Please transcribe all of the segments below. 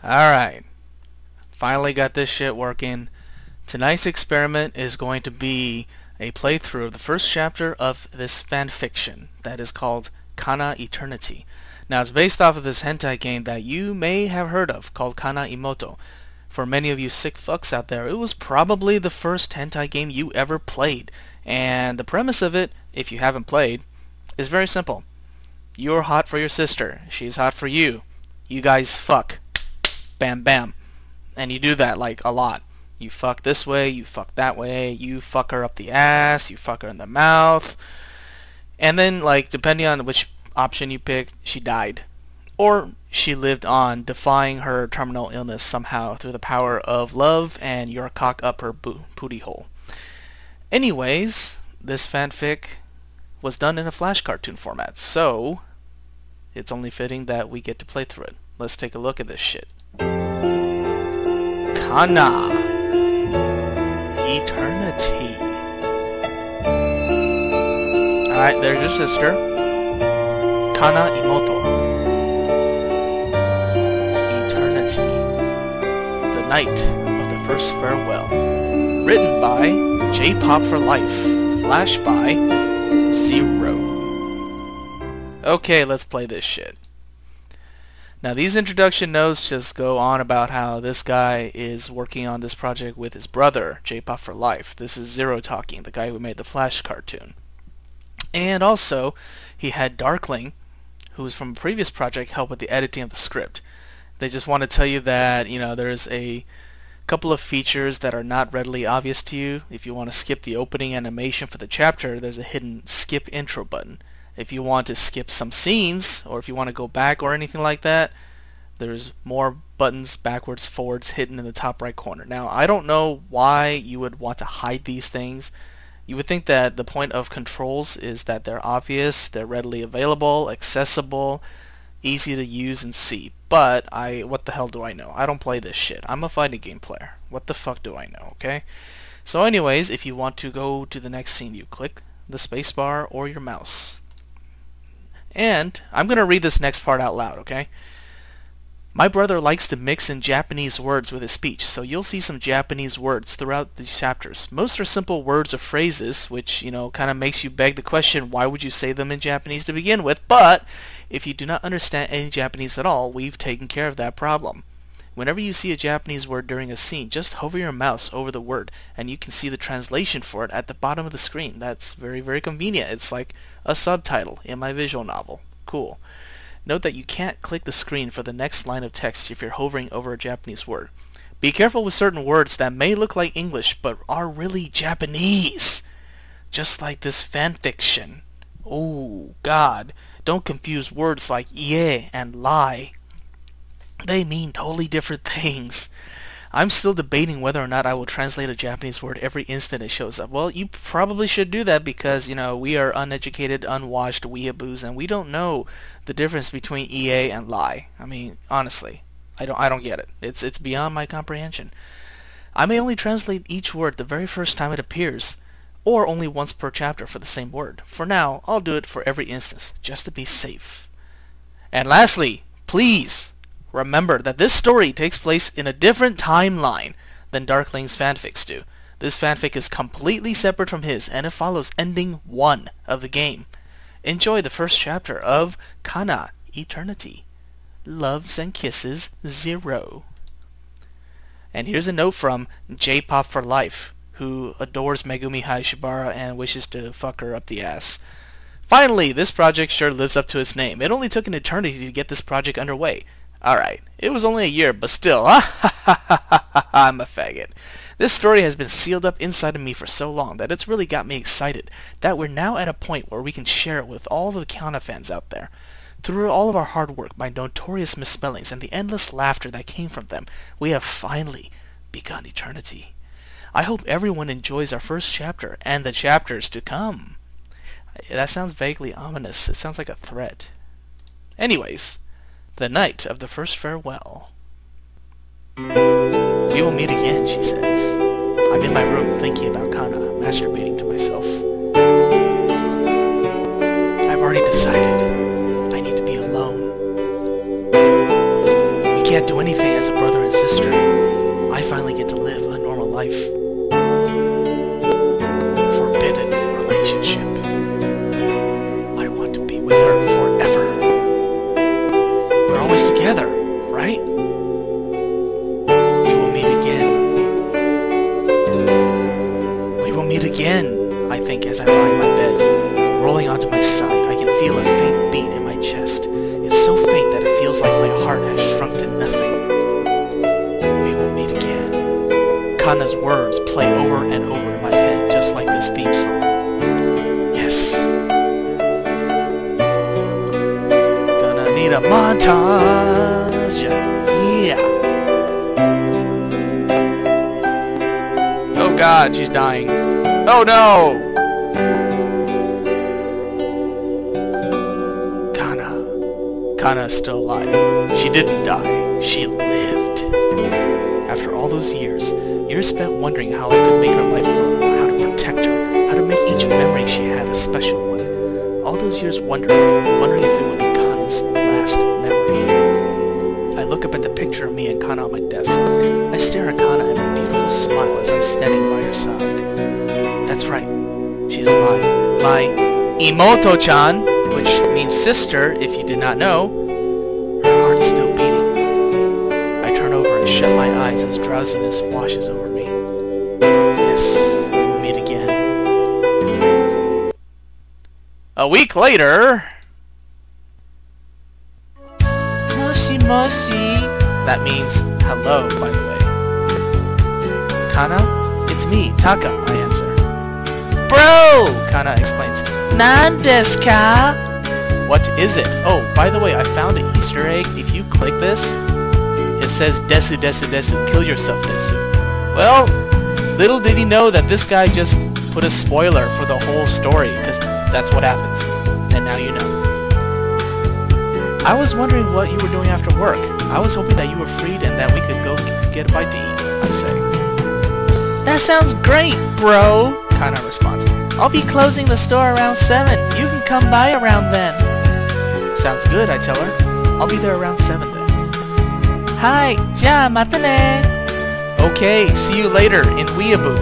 Alright, finally got this shit working. Tonight's experiment is going to be a playthrough of the first chapter of this fan fiction that is called Kana Eternity. Now it's based off of this hentai game that you may have heard of called Kana Imoto. For many of you sick fucks out there, it was probably the first hentai game you ever played. And the premise of it, if you haven't played, is very simple. You're hot for your sister, she's hot for you. You guys fuck. Bam bam. And you do that like a lot. You fuck this way, you fuck that way, you fuck her up the ass, you fuck her in the mouth. And then, like, depending on which option you pick, she died. Or she lived on, defying her terminal illness somehow through the power of love and your cock up her booty hole. Anyways, this fanfic was done in a Flash cartoon format, so it's only fitting that we get to play through it. Let's take a look at this shit. Kana Eternity. Alright, there's your sister. Kana Imoto. Eternity. The Night of the First Farewell. Written by J-Pop for Life. Flash by Zero. Okay, let's play this shit. Now these introduction notes just go on about how this guy is working on this project with his brother, J-Pop for Life. This is Zero talking, the guy who made the Flash cartoon. And also, he had Darkling, who was from a previous project, help with the editing of the script. They just want to tell you that, you know, there's a couple of features that are not readily obvious to you. If you want to skip the opening animation for the chapter, there's a hidden skip intro button. If you want to skip some scenes, or if you want to go back or anything like that, there's more buttons backwards, forwards, hidden in the top right corner. Now, I don't know why you would want to hide these things. You would think that the point of controls is that they're obvious, they're readily available, accessible, easy to use and see. But what the hell do I know? I don't play this shit. I'm a fighting game player. What the fuck do I know, okay? So anyways, if you want to go to the next scene, you click the spacebar or your mouse. And I'm going to read this next part out loud, okay? My brother likes to mix in Japanese words with his speech, so you'll see some Japanese words throughout these chapters. Most are simple words or phrases, which, you know, kind of makes you beg the question, why would you say them in Japanese to begin with? But if you do not understand any Japanese at all, we've taken care of that problem. Whenever you see a Japanese word during a scene, just hover your mouse over the word, and you can see the translation for it at the bottom of the screen. That's very, very convenient. It's like a subtitle in my visual novel. Cool. Note that you can't click the screen for the next line of text if you're hovering over a Japanese word. Be careful with certain words that may look like English, but are really Japanese. Just like this fanfiction. Oh, God. Don't confuse words like ie and lie. They mean totally different things. I'm still debating whether or not I will translate a Japanese word every instant it shows up. Well, you probably should do that because, you know, we are uneducated, unwashed weeaboos, and we don't know the difference between EA and lie. I mean, honestly, I don't get it. It's beyond my comprehension. I may only translate each word the very first time it appears, or only once per chapter for the same word. For now, I'll do it for every instance, just to be safe. And lastly, please remember that this story takes place in a different timeline than Darkling's fanfics do. This fanfic is completely separate from his, and it follows ending 1 of the game. Enjoy the first chapter of Kana Eternity. Loves and kisses, Zero. And here's a note from J-Pop for Life, who adores Megumi Hayashibara and wishes to fuck her up the ass. Finally, this project sure lives up to its name. It only took an eternity to get this project underway. Alright, it was only a year, but still, I'm a faggot. This story has been sealed up inside of me for so long that it's really got me excited that we're now at a point where we can share it with all the Kana fans out there. Through all of our hard work, my notorious misspellings, and the endless laughter that came from them, we have finally begun eternity. I hope everyone enjoys our first chapter and the chapters to come. That sounds vaguely ominous. It sounds like a threat. Anyways, the night of the first farewell. We will meet again, she says. I'm in my room thinking about Kana, masturbating to myself. I've already decided I need to be alone. We can't do anything as a right? We will meet again. We will meet again, I think as I lie in my bed, rolling onto my side. I can feel a faint beat in my chest. It's so faint that it feels like my heart has shrunk to nothing. We will meet again. Kana's words play over and over in my head, just like this theme song. Yes. Gonna need a montage. Yeah. Oh God, she's dying. Oh no! Kana is still alive. She didn't die. She lived. After all those years spent wondering how I could make her life normal, how to protect her, how to make each memory she had a special one. All those years wondering if it would be Kana's last memory. I look up at the picture of me and Kana on my desk. I stare at Kana and her beautiful smile as I'm standing by her side. That's right. She's alive. My Imoto-chan, which means sister, if you did not know. Her heart's still beating. I turn over and shut my eyes as drowsiness washes over me. Yes, we'll meet again. A week later... Moshi moshi. That means hello, by the way. Kana? It's me, Taka, I answer. Bro! Kana explains. Nan desu ka? What is it? Oh, by the way, I found an Easter egg. If you click this, it says desu desu desu, kill yourself desu. Well, little did he know that this guy just put a spoiler for the whole story, because that's what happens. And now you know. I was wondering what you were doing after work. I was hoping that you were freed and that we could go get a bite to eat, I say. That sounds great, bro, Kana responds. I'll be closing the store around 7. You can come by around then. Sounds good, I tell her. I'll be there around 7 then. Hi, ja, mata ne. Okay, see you later in Weeaboo.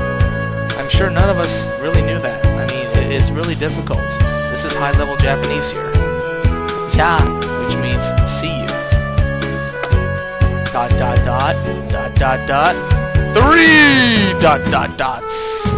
I'm sure none of us really knew that. I mean, it's really difficult. This is high-level Japanese here. Ja, which means see you. Dot dot dot, dot dot dot, 3 dot dot dots.